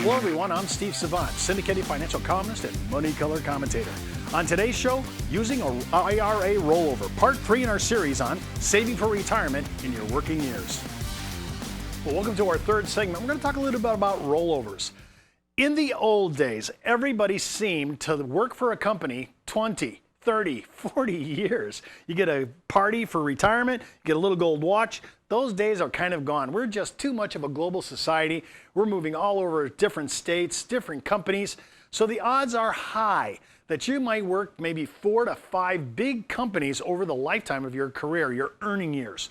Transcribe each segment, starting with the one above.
Hello everyone, I'm Steve Savant, syndicated financial columnist and money color commentator. On today's show, using a IRA rollover, part 3 in our series on saving for retirement in your working years. Well, welcome to our third segment. We're going to talk a little bit about rollovers. In the old days, everybody seemed to work for a company 20, 30, 40 years. You get a party for retirement, you get a little gold watch. Those days are kind of gone. We're just too much of a global society. We're moving all over different states, different companies. So the odds are high that you might work maybe 4 to 5 big companies over the lifetime of your career, your earning years.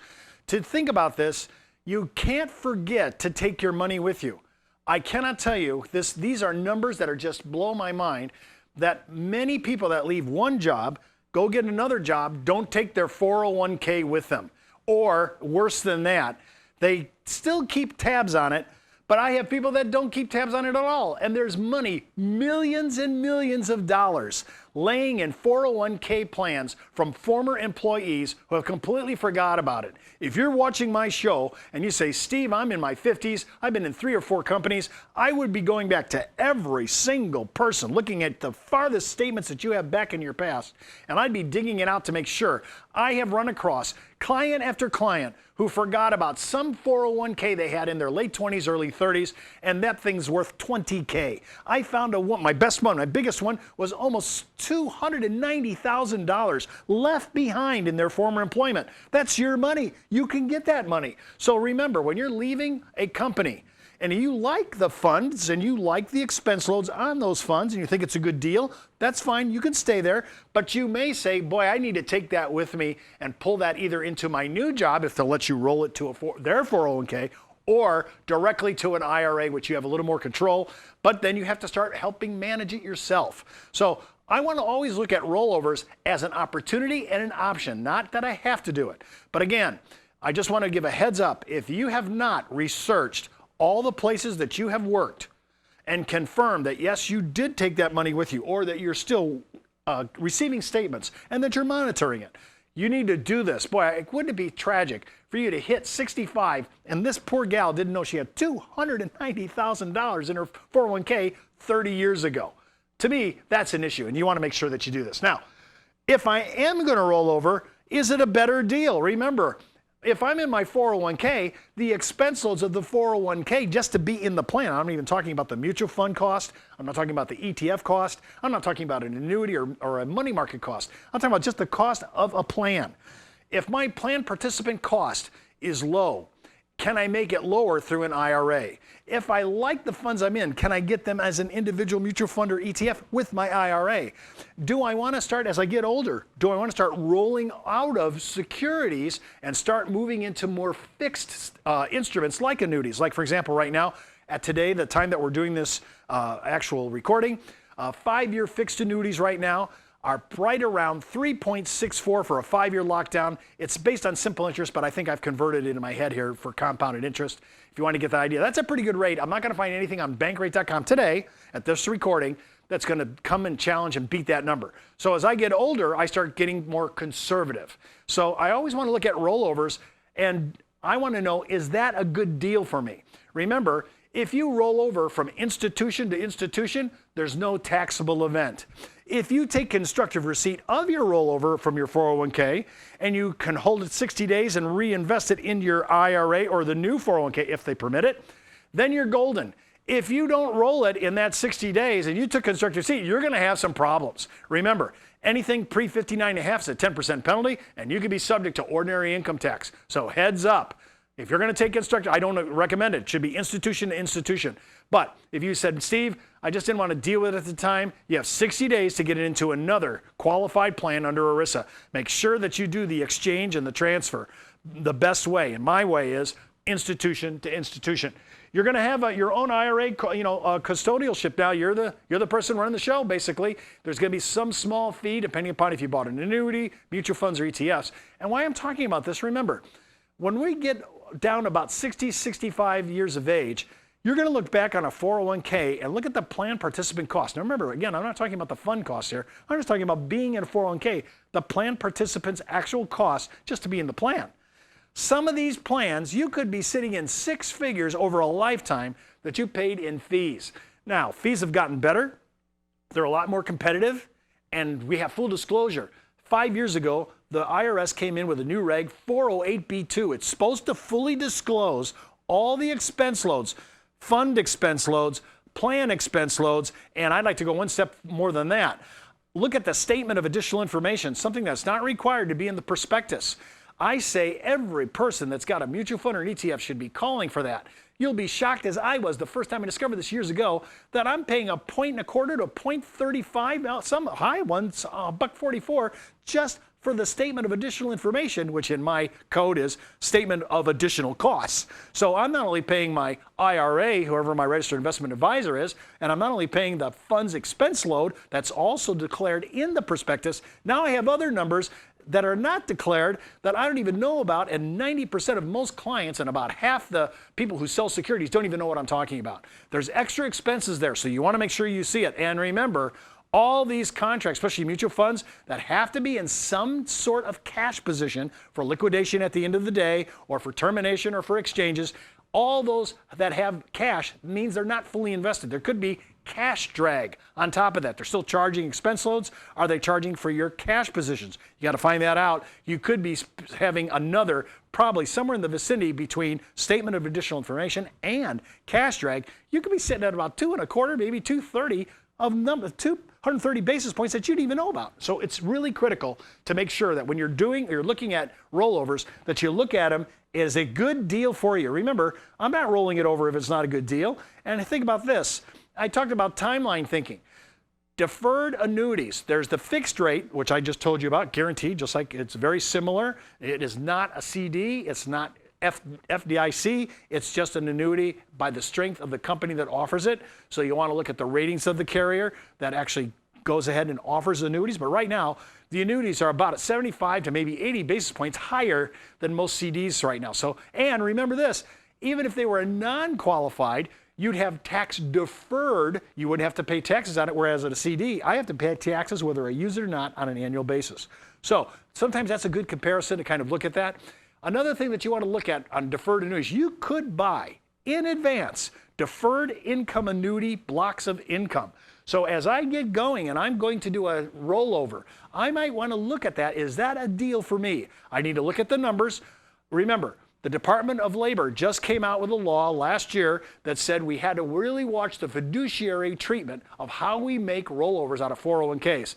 To think about this, you can't forget to take your money with you. I cannot tell you, these are numbers that are just blow my mind, that many people that leave one job, go get another job, don't take their 401k with them. Or worse than that, they still keep tabs on it, but I have people that don't keep tabs on it at all. And there's money, millions and millions of dollars, laying in 401k plans from former employees who have completely forgot about it. If you're watching my show and you say, Steve, I'm in my 50s, I've been in 3 or 4 companies, I would be going back to every single person, looking at the farthest statements that you have back in your past, and I'd be digging it out to make sure. I have run across client after client who forgot about some 401k they had in their late 20s, early 30s, and that thing's worth 20K. I found my best one, my biggest one, was almost $290,000 left behind in their former employment. That's your money. You can get that money. So remember, when you're leaving a company and you like the funds and you like the expense loads on those funds and you think it's a good deal, that's fine. You can stay there. But you may say, boy, I need to take that with me and pull that either into my new job if they'll let you roll it to their 401k, or directly to an IRA, which you have a little more control. But then you have to start helping manage it yourself. So I want to always look at rollovers as an opportunity and an option, not that I have to do it. But again, I just want to give a heads up. If you have not researched all the places that you have worked and confirm that, yes, you did take that money with you, or that you're still receiving statements and that you're monitoring it, you need to do this. Boy, wouldn't it be tragic for you to hit 65 and this poor gal didn't know she had $290,000 in her 401k 30 years ago. To me, that's an issue, and you want to make sure that you do this. Now, if I am going to roll over, is it a better deal? Remember, if I'm in my 401k, the expense loads of the 401k just to be in the plan, I'm not even talking about the mutual fund cost, I'm not talking about the ETF cost, I'm not talking about an annuity or a money market cost. I'm talking about just the cost of a plan. If my plan participant cost is low, can I make it lower through an IRA? If I like the funds I'm in, can I get them as an individual mutual fund or ETF with my IRA? Do I want to start, as I get older, do I want to start rolling out of securities and start moving into more fixed instruments like annuities? Like, for example, right now, at today, the time that we're doing this actual recording, 5-year fixed annuities right now are right around 3.64 for a 5-year lockdown. It's based on simple interest, but I think I've converted it in my head here for compounded interest. If you want to get the idea, that's a pretty good rate. I'm not going to find anything on bankrate.com today at this recording that's going to come and challenge and beat that number. So as I get older, I start getting more conservative. So I always want to look at rollovers, and I want to know, is that a good deal for me? Remember, if you roll over from institution to institution, there's no taxable event. If you take constructive receipt of your rollover from your 401k and you can hold it 60 days and reinvest it into your IRA or the new 401k if they permit it, then you're golden. If you don't roll it in that 60 days and you took constructive receipt, you're going to have some problems. Remember, anything pre-59.5 is a 10% penalty, and you can be subject to ordinary income tax. So heads up. If you're going to take constructive, I don't recommend it. It should be institution to institution. But if you said, Steve, I just didn't want to deal with it at the time, you have 60 days to get it into another qualified plan under ERISA. Make sure that you do the exchange and the transfer. The best way, and my way, is institution to institution. You're going to have your own IRA, custodialship now. You're the person running the show, basically. There's going to be some small fee depending upon if you bought an annuity, mutual funds, or ETFs. And why I'm talking about this, remember, when we get down about 60, 65 years of age, you're going to look back on a 401k and look at the plan participant cost. Now remember, again, I'm not talking about the fund cost here. I'm just talking about being in a 401k, the plan participant's actual cost just to be in the plan. Some of these plans, you could be sitting in 6 figures over a lifetime that you paid in fees. Now, fees have gotten better. They're a lot more competitive, and we have full disclosure. 5 years ago, the IRS came in with a new reg, 408B2. It's supposed to fully disclose all the expense loads, fund expense loads, plan expense loads, and I'd like to go one step more than that. Look at the statement of additional information, something that's not required to be in the prospectus. I say every person that's got a mutual fund or an ETF should be calling for that. You'll be shocked, as I was the first time I discovered this years ago, that I'm paying a 1.25 to a 0.35, some high ones, $1.44, just for the statement of additional information, which in my code is statement of additional costs. So I'm not only paying my IRA, whoever my registered investment advisor is, and I'm not only paying the fund's expense load that's also declared in the prospectus, now I have other numbers that are not declared that I don't even know about, and 90% of most clients and about half the people who sell securities don't even know what I'm talking about. There's extra expenses there, so you want to make sure you see it. And remember, all these contracts, especially mutual funds, that have to be in some sort of cash position for liquidation at the end of the day, or for termination, or for exchanges, all those that have cash means they're not fully invested. There could be cash drag on top of that. They're still charging expense loads. Are they charging for your cash positions? You got to find that out. You could be having another, probably somewhere in the vicinity between statement of additional information and cash drag. You could be sitting at about 2.25, maybe 230 of 230 basis points that you didn't even know about. So it's really critical to make sure that when you're looking at rollovers, that you look at them as a good deal for you. Remember, I'm not rolling it over if it's not a good deal. And think about this. I talked about timeline thinking. Deferred annuities. There's the fixed rate, which I just told you about, guaranteed, just like it's very similar. It is not a CD. It's not FDIC. It's just an annuity by the strength of the company that offers it. So you want to look at the ratings of the carrier that actually goes ahead and offers annuities. But right now, the annuities are about at 75 to maybe 80 basis points higher than most CDs right now. So, and remember this, even if they were non-qualified, you'd have tax deferred. You wouldn't have to pay taxes on it, whereas at a CD, I have to pay taxes whether I use it or not on an annual basis. So sometimes that's a good comparison to kind of look at that. Another thing that you want to look at on deferred annuities, you could buy in advance deferred income annuity blocks of income. So as I get going and I'm going to do a rollover, I might want to look at that. Is that a deal for me? I need to look at the numbers. Remember, the Department of Labor just came out with a law last year that said we had to really watch the fiduciary treatment of how we make rollovers out of 401ks.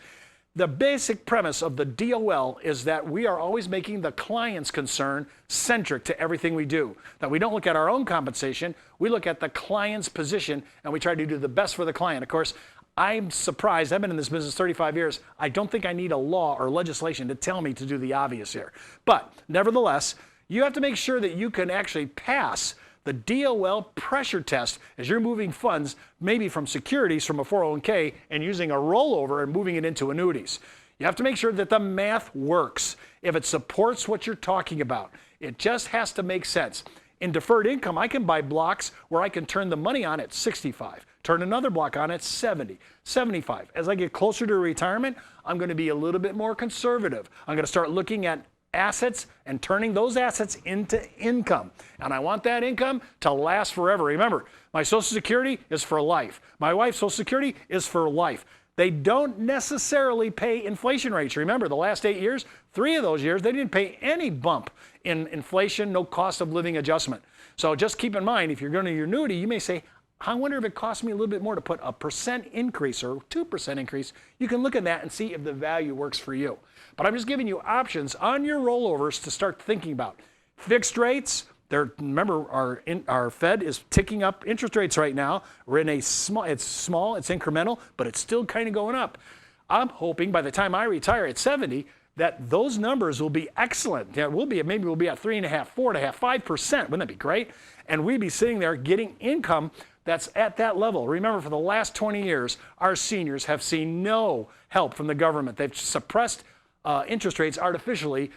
The basic premise of the DOL is that we are always making the client's concern centric to everything we do. That we don't look at our own compensation, we look at the client's position, and we try to do the best for the client. Of course, I'm surprised, I've been in this business 35 years, I don't think I need a law or legislation to tell me to do the obvious here. But nevertheless, you have to make sure that you can actually pass the DOL pressure test as you're moving funds, maybe from securities from a 401k and using a rollover and moving it into annuities. You have to make sure that the math works. If it supports what you're talking about, it just has to make sense. In deferred income, I can buy blocks where I can turn the money on at 65, turn another block on at 70, 75. As I get closer to retirement, I'm going to be a little bit more conservative. I'm going to start looking at assets and turning those assets into income. And I want that income to last forever. Remember, my Social Security is for life. My wife's Social Security is for life. They don't necessarily pay inflation rates. Remember, the last 8 years, 3 of those years, they didn't pay any bump in inflation, no cost of living adjustment. So just keep in mind, if you're going to your annuity, you may say, I wonder if it costs me a little bit more to put a % increase or 2% increase. You can look at that and see if the value works for you. But I'm just giving you options on your rollovers to start thinking about. Fixed rates, remember our Fed is ticking up interest rates right now. We're in it's small, it's incremental, but it's still kind of going up. I'm hoping by the time I retire at 70, that those numbers will be excellent. Yeah, maybe we'll be at 3.5%, 4.5%, 5%. Wouldn't that be great? And we'd be sitting there getting income that's at that level. Remember, for the last 20 years, our seniors have seen no help from the government. They've suppressed interest rates artificially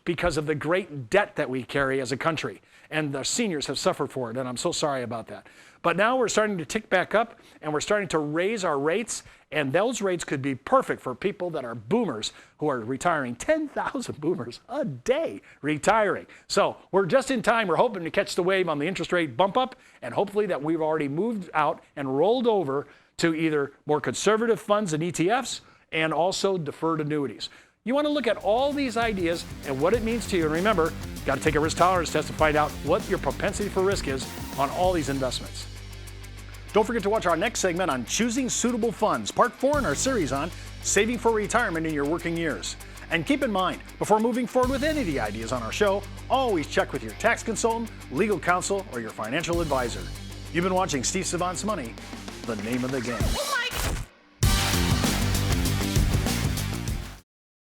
because of the great debt that we carry as a country. and the seniors have suffered for it, and I'm so sorry about that. But now we're starting to tick back up, and we're starting to raise our rates, and those rates could be perfect for people that are boomers who are retiring. 10,000 boomers a day retiring. So we're just in time. We're hoping to catch the wave on the interest rate bump up, and hopefully that we've already moved out and rolled over to either more conservative funds and ETFs and also deferred annuities. You want to look at all these ideas and what it means to you. And remember, you've got to take a risk tolerance test to find out what your propensity for risk is on all these investments. Don't forget to watch our next segment on choosing suitable funds, part 4 in our series on saving for retirement in your working years. And keep in mind, before moving forward with any of the ideas on our show, always check with your tax consultant, legal counsel, or your financial advisor. You've been watching Steve Savant's Money, the name of the game.